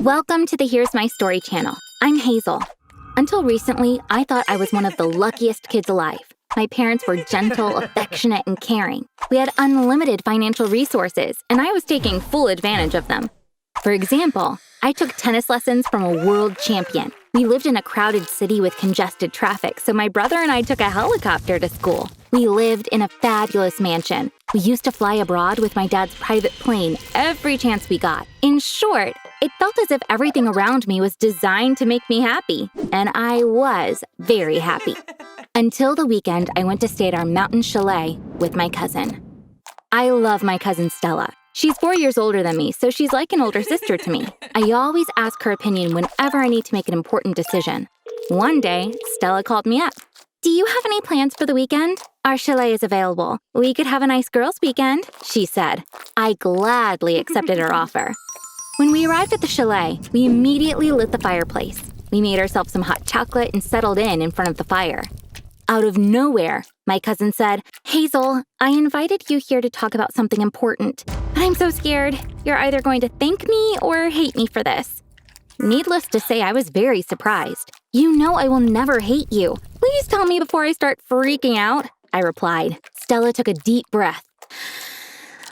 Welcome to the Here's My Story channel. I'm Hazel. Until recently, I thought I was one of the luckiest kids alive. My parents were gentle, affectionate, and caring. We had unlimited financial resources, and I was taking full advantage of them. For example, I took tennis lessons from a world champion. We lived in a crowded city with congested traffic, so my brother and I took a helicopter to school. We lived in a fabulous mansion. We used to fly abroad with my dad's private plane every chance we got. In short, it felt as if everything around me was designed to make me happy, and I was very happy. Until the weekend, I went to stay at our mountain chalet with my cousin. I love my cousin Stella. She's 4 years older than me, so she's like an older sister to me. I always ask her opinion whenever I need to make an important decision. One day, Stella called me up. "Do you have any plans for the weekend? Our chalet is available. We could have a nice girls' weekend," she said. I gladly accepted her offer. When we arrived at the chalet, we immediately lit the fireplace. We made ourselves some hot chocolate and settled in front of the fire. Out of nowhere, my cousin said, "Hazel, I invited you here to talk about something important, but I'm so scared. You're either going to thank me or hate me for this." Needless to say, I was very surprised. "You know I will never hate you. Please tell me before I start freaking out," I replied. Stella took a deep breath.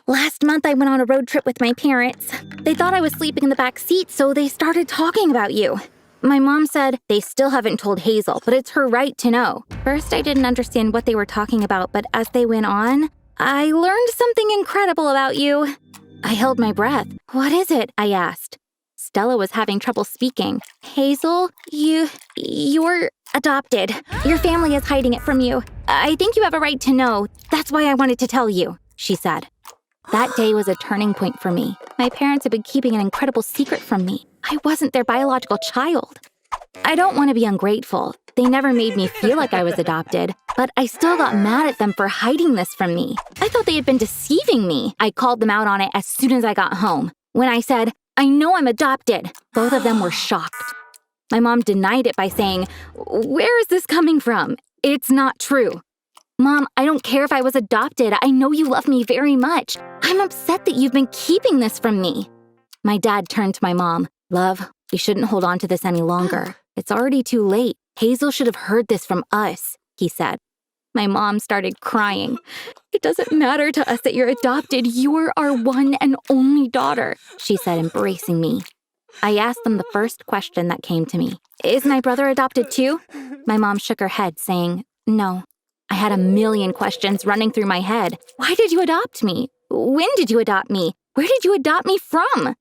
"Last month, I went on a road trip with my parents. They thought I was sleeping in the back seat, so they started talking about you. My mom said they still haven't told Hazel, but it's her right to know. First, I didn't understand what they were talking about, but as they went on, I learned something incredible about you." I held my breath. "What is it?" I asked. Stella was having trouble speaking. "Hazel, you're adopted. Your family is hiding it from you. I think you have a right to know. That's why I wanted to tell you," she said. That day was a turning point for me. My parents had been keeping an incredible secret from me. I wasn't their biological child. I don't want to be ungrateful. They never made me feel like I was adopted, but I still got mad at them for hiding this from me. I thought they had been deceiving me. I called them out on it as soon as I got home. When I said, "I know I'm adopted," both of them were shocked. My mom denied it by saying, "Where is this coming from? It's not true." "Mom, I don't care if I was adopted. I know you love me very much. I'm upset that you've been keeping this from me." My dad turned to my mom. "Love, we shouldn't hold on to this any longer. It's already too late. Hazel should have heard this from us," he said. My mom started crying. "It doesn't matter to us that you're adopted. You're our one and only daughter," she said, embracing me. I asked them the first question that came to me. "Is my brother adopted too?" My mom shook her head, saying, "No." I had a million questions running through my head. Why did you adopt me? When did you adopt me? Where did you adopt me from?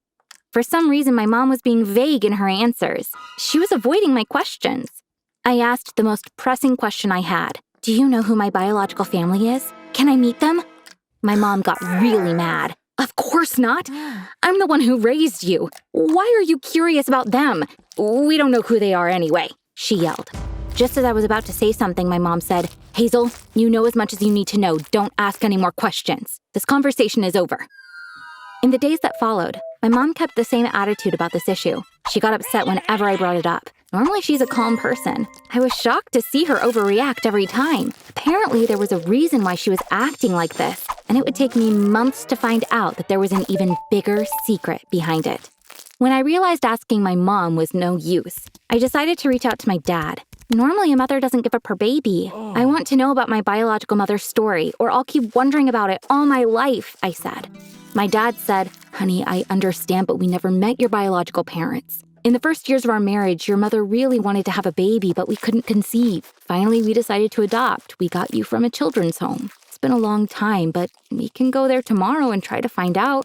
For some reason, my mom was being vague in her answers. She was avoiding my questions. I asked the most pressing question I had. "Do you know who my biological family is? Can I meet them?" My mom got really mad. "Of course not. I'm the one who raised you. Why are you curious about them? We don't know who they are anyway," she yelled. Just as I was about to say something, my mom said, "Hazel, you know as much as you need to know. Don't ask any more questions. This conversation is over." In the days that followed, my mom kept the same attitude about this issue. She got upset whenever I brought it up. Normally, she's a calm person. I was shocked to see her overreact every time. Apparently, there was a reason why she was acting like this, and it would take me months to find out that there was an even bigger secret behind it. When I realized asking my mom was no use, I decided to reach out to my dad. Normally, a mother doesn't give up her baby. I want to know about my biological mother's story, or I'll keep wondering about it all my life, I said. My dad said, "Honey, I understand, but we never met your biological parents. In the first years of our marriage, your mother really wanted to have a baby, but we couldn't conceive. Finally, we decided to adopt. We got you from a children's home. It's been a long time, but we can go there tomorrow and try to find out."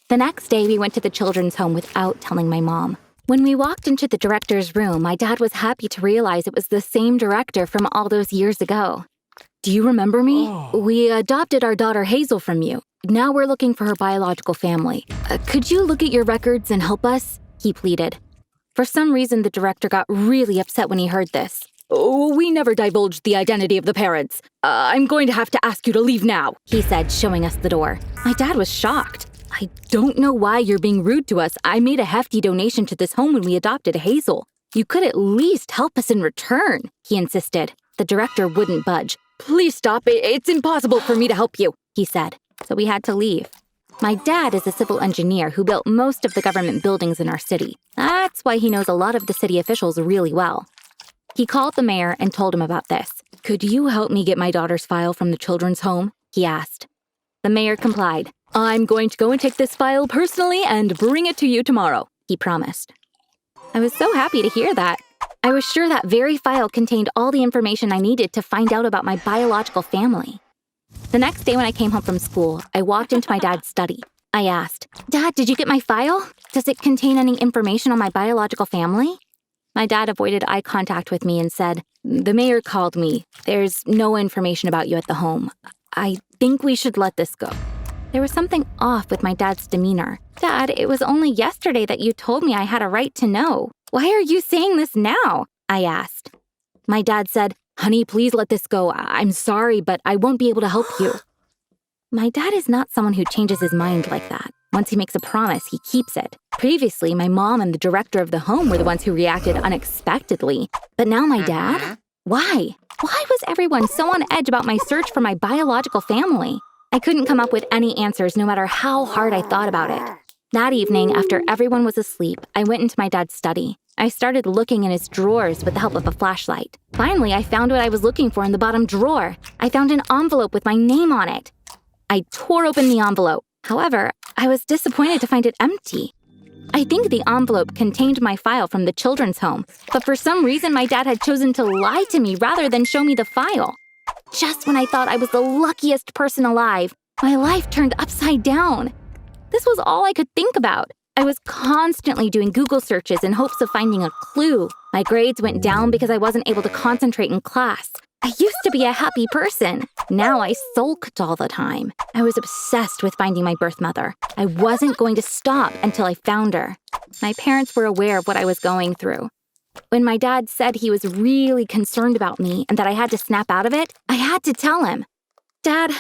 The next day, we went to the children's home without telling my mom. When we walked into the director's room, my dad was happy to realize it was the same director from all those years ago. "Do you remember me? We adopted our daughter Hazel from you. Now we're looking for her biological family. Could you look at your records and help us?" he pleaded. For some reason, the director got really upset when he heard this. "We never divulged the identity of the parents. I'm going to have to ask you to leave now," he said, showing us the door. My dad was shocked. "I don't know why you're being rude to us. I made a hefty donation to this home when we adopted Hazel. You could at least help us in return," he insisted. The director wouldn't budge. "Please stop. It's impossible for me to help you," he said. So we had to leave. My dad is a civil engineer who built most of the government buildings in our city. That's why he knows a lot of the city officials really well. He called the mayor and told him about this. "Could you help me get my daughter's file from the children's home?" he asked. The mayor complied. "I'm going to go and take this file personally and bring it to you tomorrow," he promised. I was so happy to hear that. I was sure that very file contained all the information I needed to find out about my biological family. The next day when I came home from school, I walked into my dad's study. I asked, "Dad, did you get my file? Does it contain any information on my biological family?" My dad avoided eye contact with me and said, "The mayor called me. There's no information about you at the home. I think we should let this go." There was something off with my dad's demeanor. "Dad, it was only yesterday that you told me I had a right to know. Why are you saying this now?" I asked. My dad said, "Honey, please let this go. I'm sorry, but I won't be able to help you." My dad is not someone who changes his mind like that. Once he makes a promise, he keeps it. Previously, my mom and the director of the home were the ones who reacted unexpectedly. But now my dad? Why? Why was everyone so on edge about my search for my biological family? I couldn't come up with any answers no matter how hard I thought about it. That evening, after everyone was asleep, I went into my dad's study. I started looking in his drawers with the help of a flashlight. Finally, I found what I was looking for in the bottom drawer. I found an envelope with my name on it. I tore open the envelope. However, I was disappointed to find it empty. I think the envelope contained my file from the children's home, but for some reason my dad had chosen to lie to me rather than show me the file. Just when I thought I was the luckiest person alive, my life turned upside down. This was all I could think about. I was constantly doing Google searches in hopes of finding a clue. My grades went down because I wasn't able to concentrate in class. I used to be a happy person. Now I sulked all the time. I was obsessed with finding my birth mother. I wasn't going to stop until I found her. My parents were aware of what I was going through. When my dad said he was really concerned about me and that I had to snap out of it, I had to tell him. "Dad,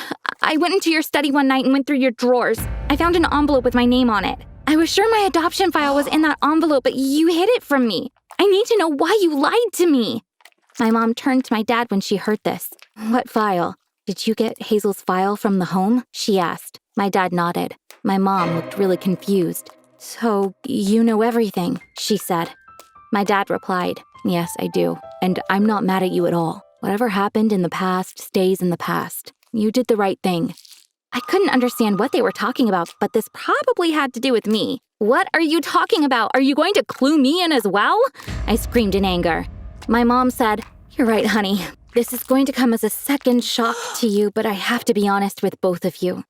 I went into your study one night and went through your drawers. I found an envelope with my name on it. I was sure my adoption file was in that envelope, but you hid it from me. I need to know why you lied to me." My mom turned to my dad when she heard this. "What file? Did you get Hazel's file from the home?" she asked. My dad nodded. My mom looked really confused. "So, you know everything," she said. My dad replied, "Yes, I do. And I'm not mad at you at all. Whatever happened in the past stays in the past. You did the right thing." I couldn't understand what they were talking about, but this probably had to do with me. "What are you talking about? Are you going to clue me in as well?" I screamed in anger. My mom said, "You're right, honey. This is going to come as a second shock to you, but I have to be honest with both of you."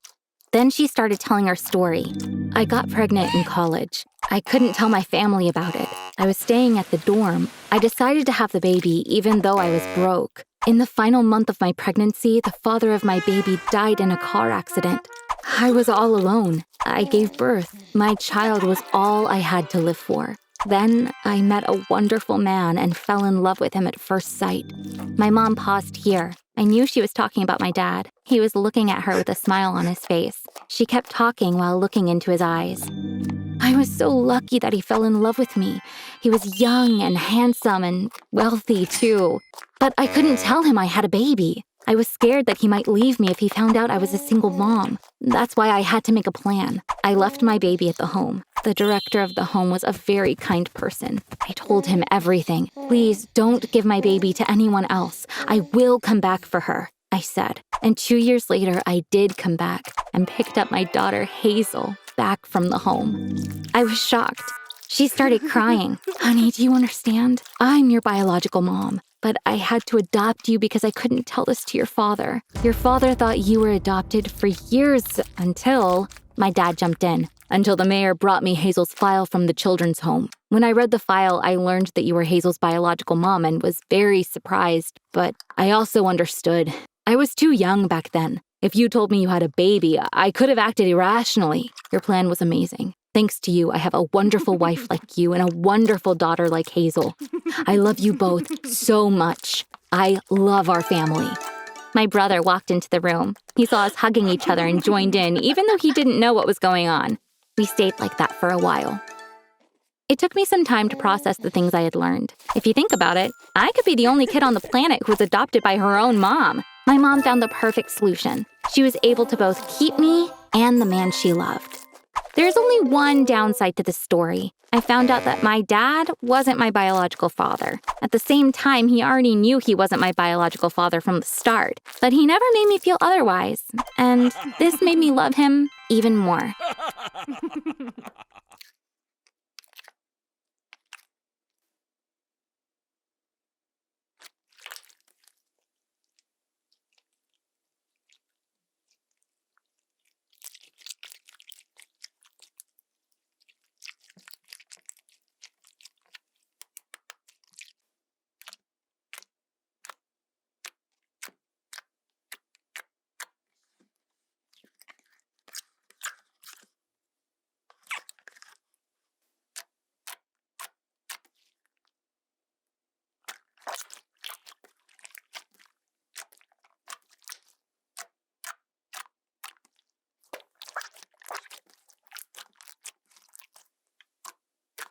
Then she started telling her story. I got pregnant in college. I couldn't tell my family about it. I was staying at the dorm. I decided to have the baby even though I was broke. In the final month of my pregnancy, the father of my baby died in a car accident. I was all alone. I gave birth. My child was all I had to live for. Then I met a wonderful man and fell in love with him at first sight. My mom paused here. I knew she was talking about my dad. He was looking at her with a smile on his face. She kept talking while looking into his eyes. I was so lucky that he fell in love with me. He was young and handsome and wealthy too. But I couldn't tell him I had a baby. I was scared that he might leave me if he found out I was a single mom. That's why I had to make a plan. I left my baby at the home. The director of the home was a very kind person. I told him everything. "Please don't give my baby to anyone else. I will come back for her," I said. And 2 years later, I did come back and picked up my daughter, Hazel, back from the home. I was shocked. She started crying. "Honey, do you understand? I'm your biological mom. But I had to adopt you because I couldn't tell this to your father. Your father thought you were adopted for years until..." My dad jumped in. "Until the mayor brought me Hazel's file from the children's home. When I read the file, I learned that you were Hazel's biological mom and was very surprised. But I also understood. I was too young back then. If you told me you had a baby, I could have acted irrationally. Your plan was amazing. Thanks to you, I have a wonderful wife like you and a wonderful daughter like Hazel. I love you both so much. I love our family." My brother walked into the room. He saw us hugging each other and joined in, even though he didn't know what was going on. We stayed like that for a while. It took me some time to process the things I had learned. If you think about it, I could be the only kid on the planet who was adopted by her own mom. My mom found the perfect solution. She was able to both keep me and the man she loved. There's only one downside to this story. I found out that my dad wasn't my biological father. At the same time, he already knew he wasn't my biological father from the start, but he never made me feel otherwise. And this made me love him even more.